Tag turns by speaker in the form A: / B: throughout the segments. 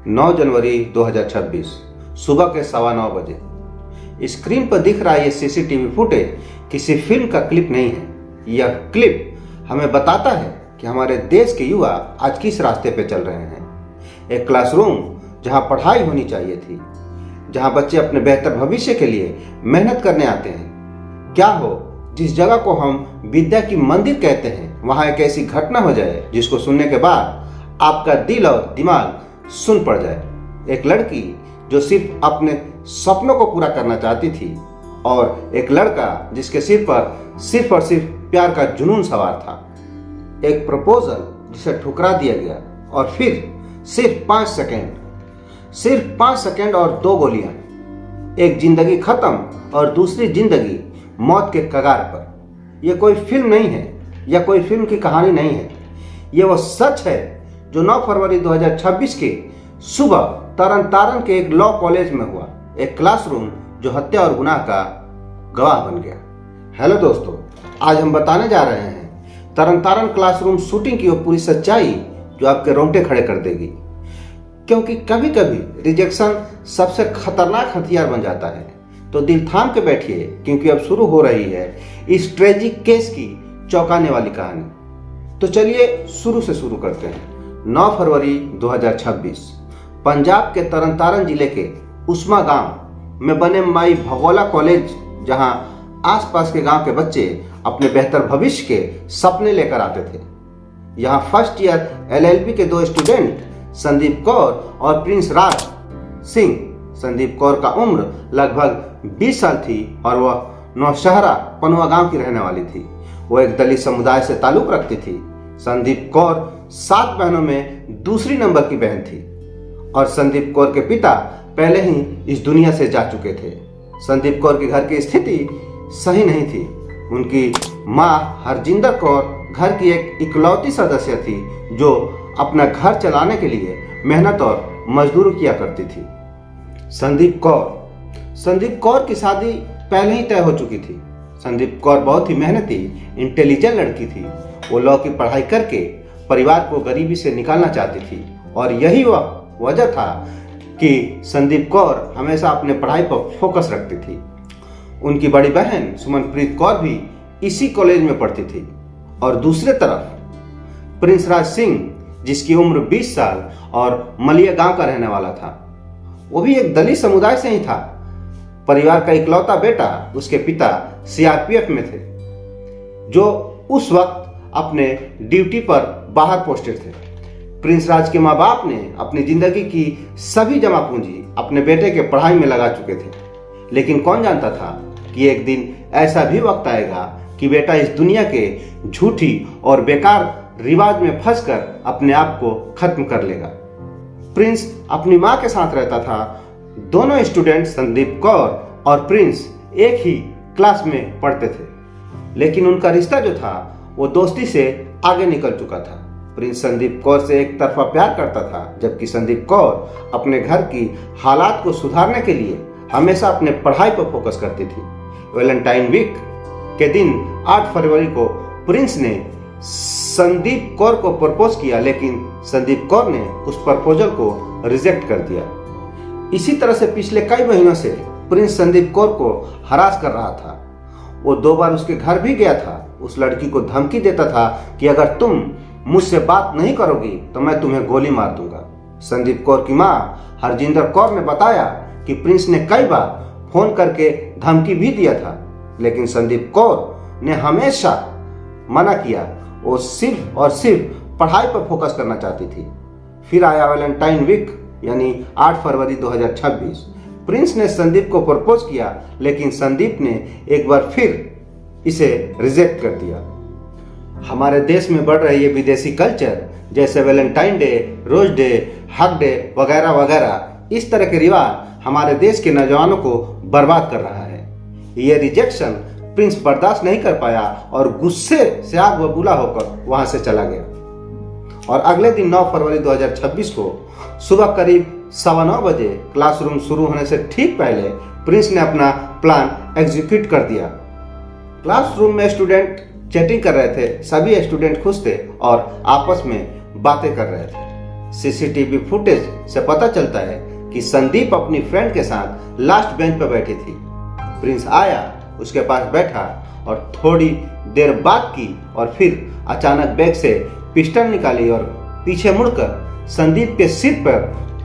A: 9 जनवरी 2026 सुबह के 9:15 बजे। स्क्रीन पर दिख रहा ये सीसीटीवी फुटेज किसी फिल्म का क्लिप नहीं है। यह क्लिप हमें बताता है कि हमारे देश के युवा आज किस रास्ते पे चल रहे हैं। एक क्लासरूम जहां पढ़ाई होनी चाहिए थी, जहां बच्चे अपने बेहतर भविष्य के लिए मेहनत करने आते हैं। क्या हो जिस जगह को हम विद्या की मंदिर कहते हैं, वहां एक ऐसी घटना हो जाए जिसको सुनने के बाद आपका दिल और दिमाग सुन पड़ जाए। एक लड़की जो सिर्फ अपने सपनों को पूरा करना चाहती थी और एक लड़का जिसके सिर पर सिर्फ और सिर्फ प्यार का जुनून सवार था। एक प्रपोजल जिसे ठुकरा दिया गया और फिर सिर्फ 5 सेकंड और 2 गोलियां। एक जिंदगी खत्म और दूसरी जिंदगी मौत के कगार पर। यह कोई फिल्म नहीं है या कोई फिल्म की कहानी नहीं है। यह वो सच है जो 9 फरवरी 2026 के सुबह तरन तारण के एक लॉ कॉलेज में हुआ। एक क्लासरूम जो हत्या और गुनाह का गवाह बन गया। हेलो दोस्तों, आज हम बताने जा रहे हैं तरन तारण क्लासरूम शूटिंग की वो पूरी सच्चाई जो आपके रोंगटे खड़े कर देगी। क्योंकि कभी कभी रिजेक्शन सबसे खतरनाक हथियार बन जाता है। तो दिल थाम के बैठिए, क्योंकि अब शुरू हो रही है इस ट्रेजिक केस की चौंकाने वाली कहानी। तो चलिए शुरू से शुरू करते हैं। 9 फरवरी 2026 पंजाब के तरन तारण जिले के उस्मा गांव में बने माई भगोला कॉलेज, जहां आसपास के गांव के बच्चे अपने बेहतर भविष्य के सपने लेकर आते थे। यहां फर्स्ट ईयर LLB के 2 स्टूडेंट संदीप कौर और प्रिंस राज सिंह। संदीप कौर का उम्र लगभग 20 साल थी और वह नौशहरा पनुआ गांव की रहने वाली थी। वो एक दलित समुदाय से ताल्लुक रखती थी। संदीप कौर 7 बहनों में दूसरी नंबर की बहन थी और संदीप कौर के पिता पहले ही इस दुनिया से जा चुके थे। संदीप कौर के घर की स्थिति सही नहीं थी। उनकी मां हरजिंदर कौर घर की एक इकलौती सदस्य थी जो अपना घर चलाने के लिए मेहनत और मजदूरी किया करती थी। संदीप कौर की शादी पहले ही तय हो चुकी थी। संदीप कौर बहुत ही मेहनती, इंटेलिजेंट लड़की थी। वो लॉ की पढ़ाई करके परिवार को गरीबी से निकालना चाहती थी और यही वह वजह था कि संदीप कौर हमेशा अपने पढ़ाई पर फोकस रखती थी। उनकी बड़ी बहन सुमनप्रीत कौर भी इसी कॉलेज में पढ़ती थी और दूसरे तरफ प्रिंस राज सिंह, जिसकी उम्र 20 साल और मलिया गांव का रहने वाला था, वो भी एक दलित समुदाय से ही था। परिवार का इकलौता बेटा, उसके पिता CRPF में थे, जो उस वक्त अपने ड्यूटी पर बाहर पोस्टेड थे। प्रिंस राज के माँ बाप ने अपनी जिंदगी की सभी जमा पूंजी अपने बेटे के पढ़ाई में लगा चुके थे। लेकिन कौन जानता था कि एक दिन ऐसा भी वक्त आएगा कि बेटा इस दुनिया के झूठी और बेकार रिवाज में फंसकर अपने आप को खत्म कर लेगा। प्रिंस अपनी माँ के साथ रहता था। दोनों स्टूडेंट संदीप कौर और प्रिंस एक ही क्लास में पढ़ते थे, लेकिन उनका रिश्ता जो था वो दोस्ती से आगे निकल चुका था। प्रिंस संदीप कौर से एक तरफा प्यार करता था, जबकि संदीप कौर अपने घर की हालात को सुधारने के लिए हमेशा अपने पढ़ाई पर फोकस करती थी। वैलेंटाइन वीक के दिन 8 फरवरी को प्रिंस ने संदीप कौर को प्रपोज किया, लेकिन संदीप कौर ने उस प्रपोजल को रिजेक्ट कर दिया। इसी तरह से पिछले कई महीनों से प्रिंस संदीप कौर को हरास कर रहा था। वो 2 बार उसके घर भी गया था। उस लड़की को धमकी देता था कि अगर तुम मुझसे बात नहीं करोगी तो मैं तुम्हें गोली मार दूंगा। संदीप कौर की मां हरजिंदर कौर ने बताया कि प्रिंस ने कई बार फोन करके धमकी भी दिया था, लेकिन संदीप कौर ने हमेशा मना किया। वो सिर्फ और सिर्फ पढ़ाई पर फोकस करना चाहती थी। फिर आया वैलेंटाइन वीक यानी 8 फरवरी 2026। प्रिंस ने संदीप को प्रपोज किया, लेकिन संदीप ने एक बार फिर इसे रिजेक्ट कर दिया। हमारे देश में बढ़ रही है विदेशी कल्चर, जैसे Valentine day, rose day, hug day वगैरह वगैरह। इस तरह के रिवाज हमारे देश के नौजवानों को बर्बाद कर रहा है। यह रिजेक्शन प्रिंस बर्दाश्त नहीं कर पाया और गुस्से से आग बबूला होकर वहां से चला गया। और अगले दिन 9 फरवरी 2026 को सुबह करीब 9:15 बजे क्लासरूम शुरू होने से ठीक पहले प्रिंस ने अपना प्लान एग्जीक्यूट कर दिया। क्लासरूम में स्टूडेंट चैटिंग कर रहे थे। सभी स्टूडेंट खुश थे और आपस में बातें कर रहे थे। सीसीटीवी फुटेज से पता चलता है कि संदीप अपनी फ्रेंड के साथ लास्ट बेंच पर बैठी थी। प्रिंस आया, उसके पास बैठा और थोड़ी देर बात की और फिर अचानक बैग से पिस्टल निकाली और पीछे मुड़कर संदीप के सिर पर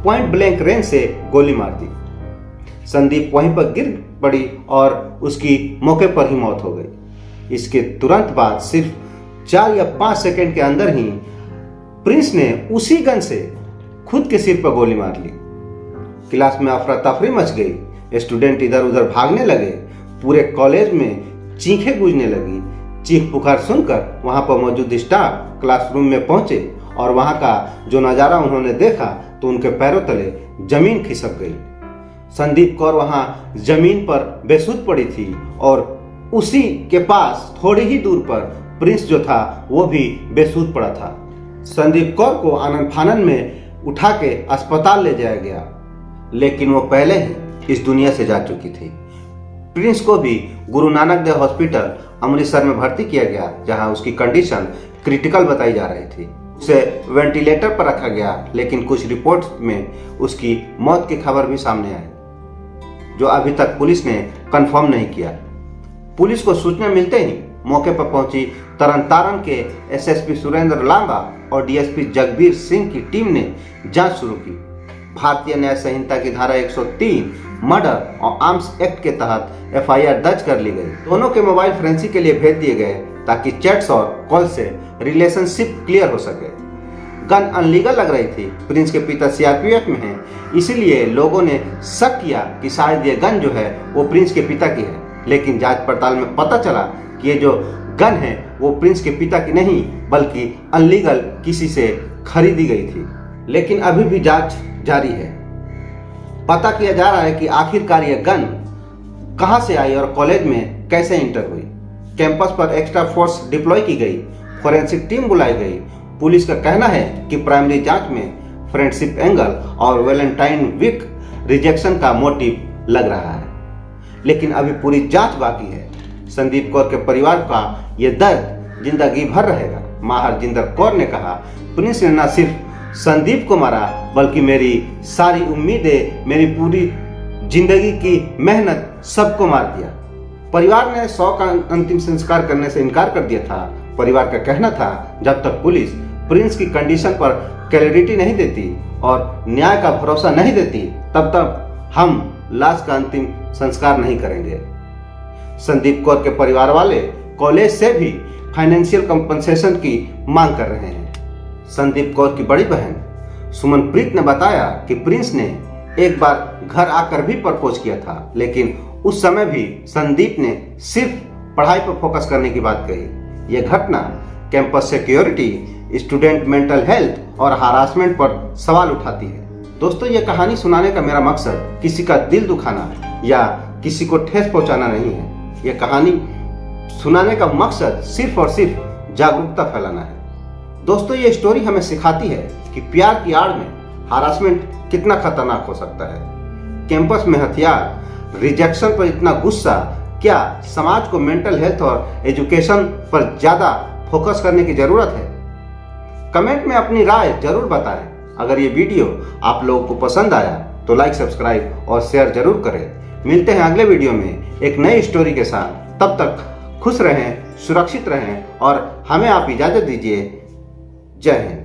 A: पॉइंट ब्लैंक रेंज से गोली मार दी। संदीप वहीं पर गिर पड़ी और उसकी मौके पर ही मौत हो गई। इसके तुरंत बाद सिर्फ 4 या 5 सेकंड के अंदर ही प्रिंस ने उसी गन से खुद के सिर पर गोली मार ली। क्लास में अफरा तफरी मच गई, स्टूडेंट इधर उधर भागने लगे, पूरे कॉलेज में चीखें गूंजने लगी। चीख पुकार सुनकर वहां पर मौजूद स्टाफ क्लासरूम में पहुंचे और वहां का जो नजारा उन्होंने देखा तो उनके पैरों तले जमीन खिसक गई। संदीप कौर वहां जमीन पर बेसुध पड़ी थी और उसी के पास थोड़ी ही दूर पर प्रिंस जो था वो भी बेसुध पड़ा था। संदीप कौर को आनन फानन में उठा के अस्पताल ले जाया गया, लेकिन वो पहले ही इस दुनिया से जा चुकी थी। प्रिंस को भी गुरु नानक देव हॉस्पिटल अमृतसर में भर्ती किया गया, जहां उसकी कंडीशन क्रिटिकल बताई जा रही थी। उसे वेंटिलेटर पर रखा गया, लेकिन कुछ रिपोर्ट्स में उसकी मौत की खबर भी सामने आई, जो अभी तक पुलिस ने कंफर्म नहीं किया। पुलिस को सूचना मिलते ही मौके पर पहुंची तरन के एसएसपी सुरेंद्र लांबा और डीएसपी जगबीर सिंह की टीम ने जांच शुरू की। भारतीय न्याय संहिता की धारा 103 मर्डर और आर्म्स एक्ट के तहत एफआईआर दर्ज कर ली गई। दोनों के मोबाइल फोरेंसिक के लिए भेज दिए गए ताकि चैट्स और कॉल से रिलेशनशिप क्लियर हो सके। गन अनलीगल लग रही थी। प्रिंस के पिता सीआरपीएफ में हैं, इसीलिए लोगों ने शक किया कि शायद ये गन जो है वो प्रिंस के पिता की है, लेकिन जांच पड़ताल में पता चला कि ये जो गन है वो प्रिंस के पिता की नहीं बल्कि अनलीगल किसी से खरीदी गई थी। लेकिन अभी भी जांच जारी है। पता किया जा रहा है कि आखिरकार ये गन कहां से आई और कॉलेज में कैसे इंटर हुई। कैंपस पर एक्स्ट्रा फोर्स डिप्लॉय की गई, फोरेंसिक टीम बुलाई गई। पुलिस का कहना है कि प्राइमरी जांच में फ्रेंडशिप एंगल और वैलेंटाइन वीक रिजेक्शन का मोटिव लग रहा है, लेकिन अभी पूरी जांच बाकी है। संदीप कौर के परिवार का यह दर्द जिंदगी भर रहेगा। मां हरजिंदर कौर ने कहा, प्रिंस ने न सिर्फ संदीप को मारा बल्कि मेरी सारी उम्मीदें, मेरी पूरी जिंदगी की मेहनत सबको मार दिया। परिवार ने 100 का अंतिम संस्कार करने से इनकार कर दिया था। परिवार का कहना था जब तक पुलिस प्रिंस की कंडीशन पर क्लैरिटी नहीं देती और न्याय का भरोसा नहीं देती तब तक हम लाश का अंतिम संस्कार नहीं करेंगे। संदीप कौर के परिवार वाले कॉलेज से भी फाइनेंशियल कंपनसेशन की मांग कर रहे हैं। संदीप कौर की बड़ी बहन सुमनप्रीत ने बताया कि प्रिंस ने एक बार घर आकर भी प्रपोज किया था, लेकिन उस समय भी संदीप ने सिर्फ पढ़ाई पर फोकस करने की बात कही। यह घटना campus security, student mental health और हरासमेंट पर सवाल उठाती है। दोस्तों, यह कहानी सुनाने का मेरा मकसद किसी का दिल दुखाना या किसी को ठेस पहुंचाना नहीं है। यह कहानी सुनाने का मकसद सिर्फ और सिर्फ जागरूकता फैलाना है। दोस्तों, ये स्टोरी हमें सिखाती है कि प्यार की आड़ में हरासमेंट कितना खतरनाक हो सकता है। कैंपस में हथियार, रिजेक्शन पर इतना गुस्सा, क्या समाज को मेंटल हेल्थ और एजुकेशन पर ज्यादा फोकस करने की जरूरत है? कमेंट में अपनी राय जरूर बताएं। अगर ये वीडियो आप लोगों को पसंद आया तो लाइक, सब्सक्राइब और शेयर जरूर करें। मिलते हैं अगले वीडियो में एक नई स्टोरी के साथ। तब तक खुश रहें, सुरक्षित रहें और हमें आप इजाजत दीजिए। जय हिंद।